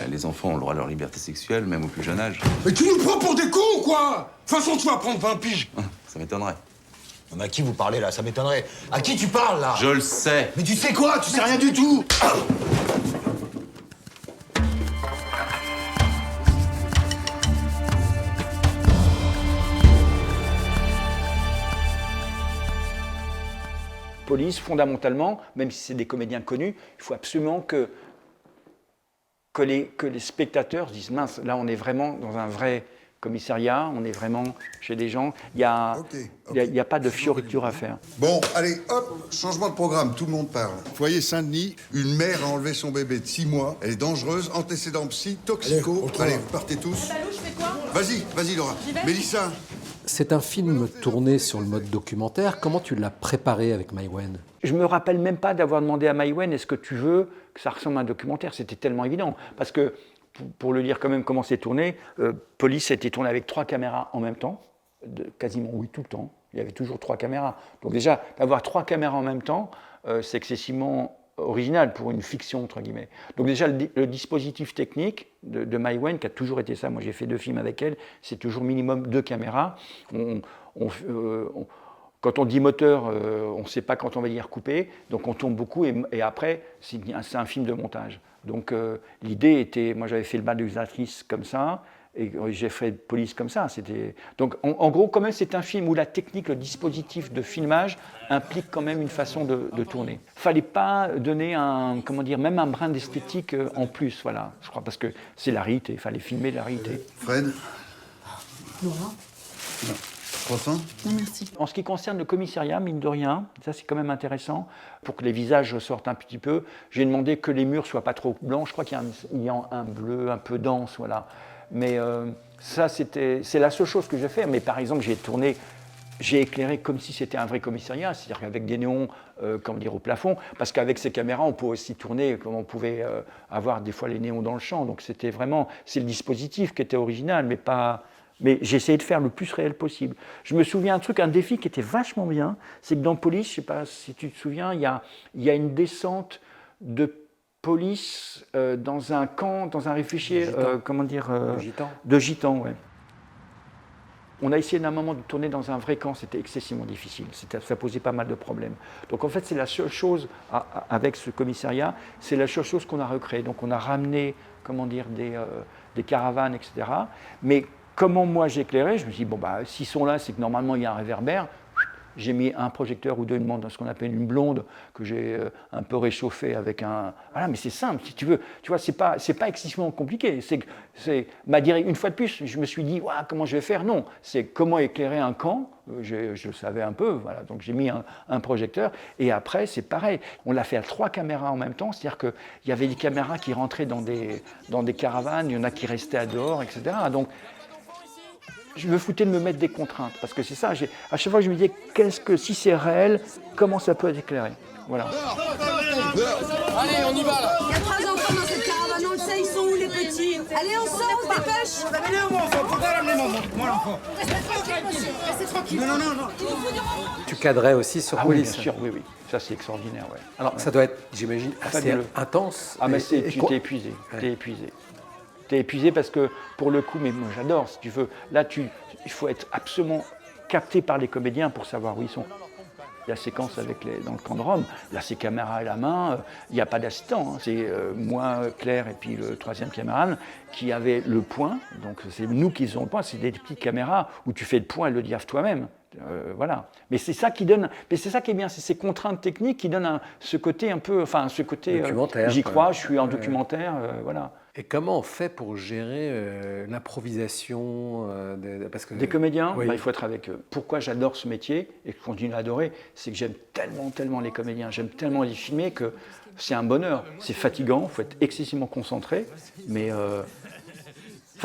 Les enfants ont le droit à leur liberté sexuelle, même au plus jeune âge. Mais tu nous prends pour des cons ou quoi? De toute façon, tu vas prendre 20 piges. Ça m'étonnerait. Mais à qui vous parlez là? Ça m'étonnerait. À qui tu parles là? Je le sais. Mais tu sais quoi? Tu sais rien du tout. Police, fondamentalement, même si c'est des comédiens connus, il faut absolument que les spectateurs se disent « mince, là on est vraiment dans un vrai commissariat, on est vraiment chez des gens, il n'y a, y a pas de fioriture à faire. » Bon, allez, hop, changement de programme, tout le monde parle. Foyer Saint-Denis, une mère a enlevé son bébé de 6 mois, elle est dangereuse, antécédent psy, toxico. Allez, vous partez tous. Balou, je fais quoi? Vas-y Laura. Mélissa. C'est un film tourné sur le mode documentaire. Comment tu l'as préparé avec Maïwenn? Je me rappelle même pas d'avoir demandé à Maïwenn, est-ce que tu veux que ça ressemble à un documentaire? C'était tellement évident. Parce que, pour le dire quand même comment c'est tourné, Police a été tourné avec 3 caméras en même temps. Quasiment, oui, tout le temps. Il y avait toujours 3 caméras. Donc déjà, d'avoir 3 caméras en même temps, c'est excessivement original pour une fiction, entre guillemets. Donc déjà, le dispositif technique de Maïwenn, qui a toujours été ça, moi j'ai fait 2 films avec elle, c'est toujours minimum 2 caméras. Quand on dit moteur, on ne sait pas quand on va y recouper, donc on tourne beaucoup et après, c'est un film de montage. Donc l'idée était, moi j'avais fait le bal de l'usatrice comme ça, et j'ai fait Police comme ça. Donc en gros, quand même, c'est un film où la technique, le dispositif de filmage implique quand même une façon de tourner. Il ne fallait pas donner même un brin d'esthétique en plus, voilà, je crois, parce que c'est la réalité, il fallait filmer la réalité. Fred. Laura? Non. Croissant? Non, merci. En ce qui concerne le commissariat, mine de rien, ça c'est quand même intéressant, pour que les visages ressortent un petit peu, j'ai demandé que les murs soient pas trop blancs, je crois qu'il y a un bleu un peu dense, voilà. Mais ça, c'est la seule chose que j'ai fait. Mais par exemple, j'ai éclairé comme si c'était un vrai commissariat, c'est-à-dire avec des néons au plafond, parce qu'avec ces caméras, on pouvait aussi tourner comme on pouvait avoir des fois les néons dans le champ. Donc c'est le dispositif qui était original, mais j'ai essayé de faire le plus réel possible. Je me souviens un défi qui était vachement bien, c'est que dans Police, je ne sais pas si tu te souviens, il y a une descente de police dans un camp, dans un réfugié, de gitans, ouais. On a essayé d'un moment de tourner dans un vrai camp, c'était excessivement difficile, ça posait pas mal de problèmes. Donc en fait, c'est la seule chose, avec ce commissariat, c'est la seule chose qu'on a recréée. Donc on a ramené, des caravanes, etc. Mais comment moi j'éclairais, je me suis dit, s'ils sont là, c'est que normalement il y a un réverbère. J'ai mis un projecteur ou 2, ce qu'on appelle une blonde, que j'ai un peu réchauffé avec un... Voilà, mais c'est simple, si tu veux. Tu vois, c'est pas excessivement compliqué. Une fois de plus, je me suis dit, comment je vais faire? Non, c'est comment éclairer un camp. Je le savais un peu, voilà. Donc j'ai mis un projecteur. Et après, c'est pareil. On l'a fait à 3 caméras en même temps. C'est-à-dire qu'il y avait des caméras qui rentraient dans des caravanes, il y en a qui restaient dehors, etc. Donc, je me foutais de me mettre des contraintes, parce que c'est ça, à chaque fois je me disais, si c'est réel, comment ça peut être éclairé? Voilà. Allez, on y va là. Il y a 3 enfants dans cette caravane, on le sait, ils sont où les petits? Allez, on sort, on se dépêche. Allez, mon enfant, faut pas ramener moi l'enfant. Restez tranquille. Non. Tu cadrais aussi sur Police. Bien sûr, oui. Ça, c'est extraordinaire, ouais. Alors, ça doit être, j'imagine, assez intense. Ah, mais tu t'es épuisé. T'es épuisé parce que, pour le coup, mais moi j'adore, si tu veux. Là, il faut être absolument capté par les comédiens pour savoir où ils sont. La séquence dans le camp de Rome, là, c'est caméra à la main, il n'y a pas d'assistant. C'est moi, Claire, et puis le 3e caméraman qui avait le point. Donc, c'est nous qui faisons le point. C'est des petites caméras où tu fais le point et le diaph toi-même. Voilà. Mais c'est ça qui donne. Mais c'est ça qui est bien, c'est ces contraintes techniques qui donnent ce côté un peu. Enfin, ce côté. Documentaire. J'y crois, je suis en documentaire, voilà. Et comment on fait pour gérer l'improvisation des comédiens? Oui. Il faut être avec eux. Pourquoi j'adore ce métier et que je continue à adorer, c'est que j'aime tellement les comédiens, j'aime tellement les filmer que c'est un bonheur. C'est fatigant, il faut être excessivement concentré, mais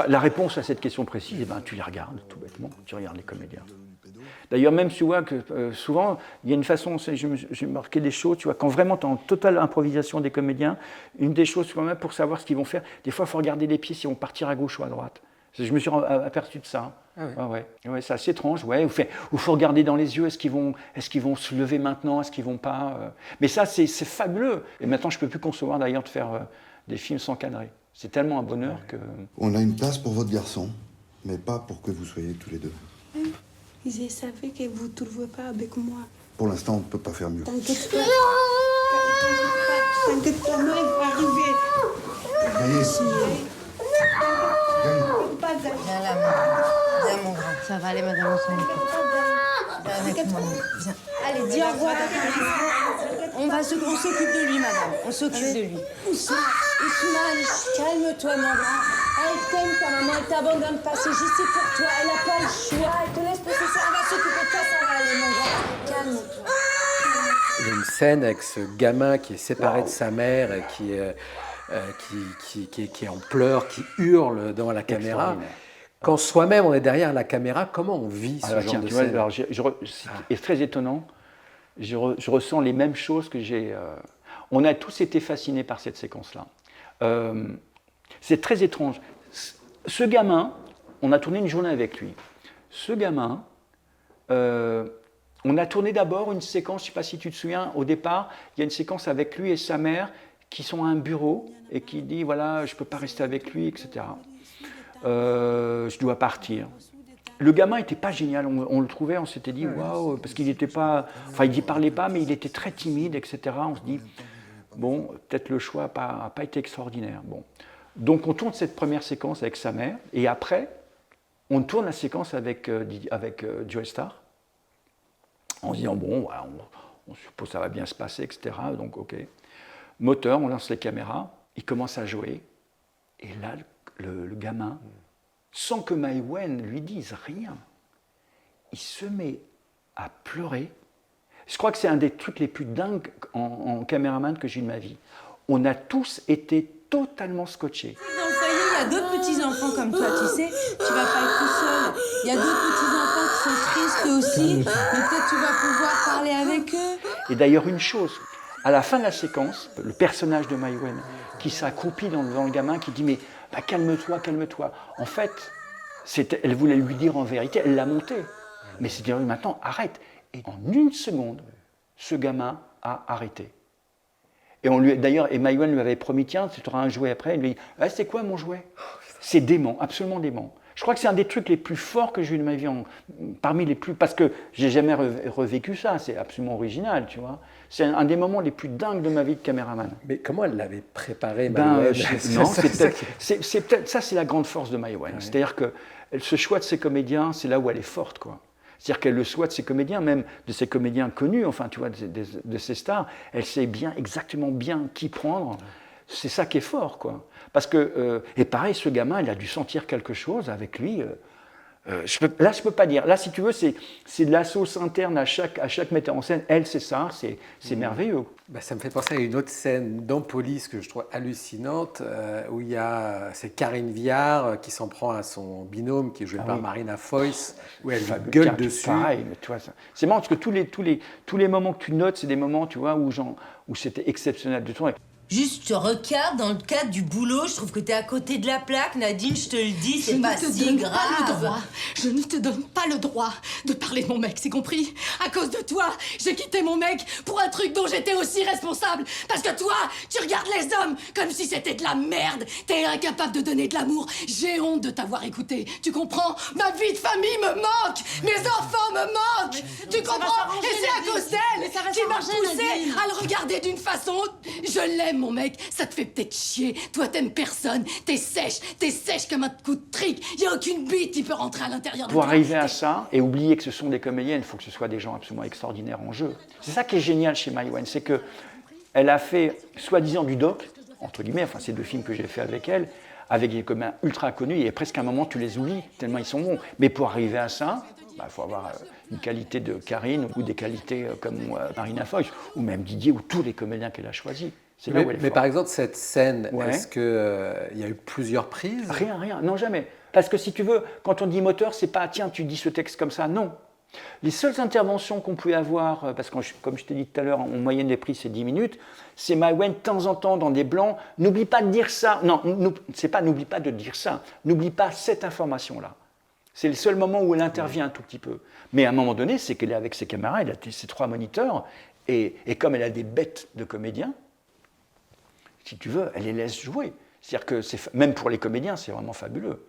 la réponse à cette question précise, tu les regardes tout bêtement, tu regardes les comédiens. D'ailleurs, même tu vois que souvent, il y a une façon, j'ai marqué des choses, tu vois, quand vraiment tu es en totale improvisation des comédiens, une des choses quand même pour savoir ce qu'ils vont faire, des fois il faut regarder les pieds s'ils vont partir à gauche ou à droite. Je me suis aperçu de ça. Ouais, c'est assez étrange, ouais. Ou faut regarder dans les yeux, est-ce qu'ils vont se lever maintenant, est-ce qu'ils vont pas. Mais ça, c'est fabuleux. Et maintenant, je peux plus concevoir d'ailleurs de faire des films sans cadrer. C'est tellement un bonheur que... On a une place pour votre garçon, mais pas pour que vous soyez tous les deux. Ils savaient que vous ne trouverez pas avec moi. Pour l'instant, on ne peut pas faire mieux. T'inquiète pas. T'inquiète pas, moi, il va arriver. Gagnez. Viens là, viens mon grand. Ça va aller, madame, on s'en occupe. Viens avec moi. Viens. Allez, dis au revoir. On s'occupe de lui, madame. On s'occupe de lui. Ousmane, calme-toi, mon grand. Elle t'aime, ta maman, elle t'abandonne pas. C'est juste pour toi. Elle n'a pas le choix. Elle te laisse passer ça. On va s'occuper de toi, ça va aller, mon grand. Calme-toi. Il y a une scène avec ce gamin qui est séparé de sa mère et qui est en pleurs, qui hurle devant la caméra. Quand soi-même on est derrière la caméra, comment on vit ce genre de scène? Alors, c'est très étonnant. Je ressens les mêmes choses que j'ai. On a tous été fascinés par cette séquence-là. C'est très étrange. Ce gamin, on a tourné une journée avec lui. Ce gamin, on a tourné d'abord une séquence, je ne sais pas si tu te souviens, au départ, il y a une séquence avec lui et sa mère qui sont à un bureau et qui dit voilà, je ne peux pas rester avec lui, etc. Je dois partir. Le gamin n'était pas génial, on le trouvait, on s'était dit waouh, parce qu'il n'était pas, enfin il n'y parlait pas, mais il était très timide, etc. On se dit bon, peut-être le choix n'a pas été extraordinaire. Bon. Donc on tourne cette première séquence avec sa mère, et après, on tourne la séquence avec Joe Star, en se disant bon, voilà, on suppose que ça va bien se passer, etc. Donc ok. Moteur, on lance les caméras, il commence à jouer, et là, le gamin, sans que Mai Wen lui dise rien, il se met à pleurer. Je crois que c'est un des trucs les plus dingues en caméraman que j'ai eu de ma vie. On a tous été totalement scotchés. Dans le foyer, il y a d'autres petits-enfants comme toi, tu sais. Tu vas pas être tout seul. Il y a d'autres petits-enfants qui sont tristes aussi. Mais peut-être tu vas pouvoir parler avec eux. Et d'ailleurs, une chose, à la fin de la séquence, le personnage de Mai Wen qui s'accroupit devant le gamin, qui dit mais bah, calme-toi, calme-toi. En fait, elle voulait lui dire en vérité, elle l'a monté. Mais c'est dire maintenant, arrête. Et en une seconde, ce gamin a arrêté. Et d'ailleurs, Mai Wen lui avait promis, tiens, tu auras un jouet après. Il lui dit, ah, c'est quoi mon jouet? C'est dément, absolument dément. Je crois que c'est un des trucs les plus forts que j'ai eu de ma vie, parmi les plus, parce que j'ai jamais revécu ça, c'est absolument original, tu vois. C'est un des moments les plus dingues de ma vie de caméraman. Mais comment elle l'avait préparé, Mai Wen? Non, c'est peut-être ça, c'est la grande force de Mai Wen. Ouais. C'est-à-dire que ce choix de ses comédiens, c'est là où elle est forte, quoi. C'est-à-dire qu'elle le choix de ses comédiens, même de ses comédiens connus, enfin, tu vois, de ses stars, elle sait exactement bien qui prendre. C'est ça qui est fort, quoi. Parce que, et pareil, ce gamin, il a dû sentir quelque chose avec lui. Là, je ne peux pas dire. Là, si tu veux, c'est de la sauce interne à chaque metteur en scène. Elle, c'est ça, c'est merveilleux. Bah, ça me fait penser à une autre scène dans Police que je trouve hallucinante, où c'est Karine Viard qui s'en prend à son binôme, qui est joué par Marina Foïs, où elle lui gueule dessus. Pareil, mais tu vois, c'est marrant parce que tous les moments que tu notes, c'est des moments, tu vois, où c'était exceptionnel de tourner. Juste, je te regarde dans le cadre du boulot, je trouve que t'es à côté de la plaque, Nadine, je te le dis, c'est pas si grave. Je ne te donne pas le droit de parler de mon mec, c'est compris? À cause de toi, j'ai quitté mon mec pour un truc dont j'étais aussi responsable. Parce que toi, tu regardes les hommes comme si c'était de la merde. T'es incapable de donner de l'amour. J'ai honte de t'avoir écouté. Tu comprends? Ma vie de famille me manque. Mes enfants me manquent. Tu comprends? Et c'est à cause d'elle qui m'a poussé à le regarder d'une façon. Je l'aime, mon mec. Ça te fait peut-être chier. Toi, t'aimes personne. T'es sèche comme un coup de trick. Y a aucune bite qui peut rentrer à l'intérieur de toi. Pour arriver à ça et oublier que ce sont des comédiennes, il faut que ce soit des gens absolument extraordinaires en jeu. C'est ça qui est génial chez Mai Wen, c'est qu'elle a fait soi-disant du doc, entre guillemets, enfin c'est 2 films que j'ai fait avec elle, avec des comédiens ultra connus, et presque à un moment tu les oublies, tellement ils sont bons. Mais pour arriver à ça, il faut avoir une qualité de Karine ou des qualités comme Marina Foïs, ou même Didier, ou tous les comédiens qu'elle a choisis. Mais par exemple, cette scène, est-ce qu'il y a eu plusieurs prises? Rien, non jamais. Parce que si tu veux, quand on dit moteur, c'est pas tiens, tu dis ce texte comme ça, non. Les seules interventions qu'on pouvait avoir, parce que comme je t'ai dit tout à l'heure, en moyenne des prises c'est 10 minutes, c'est Mai Wen de temps en temps dans des blancs, n'oublie pas de dire ça. Non, c'est pas n'oublie pas de dire ça, n'oublie pas cette information-là. C'est le seul moment où elle intervient un tout petit peu. Mais à un moment donné, c'est qu'elle est avec ses caméras, elle a ses 3 moniteurs, et comme elle a des bêtes de comédiens, si tu veux, elle les laisse jouer. C'est-à-dire que même pour les comédiens, c'est vraiment fabuleux.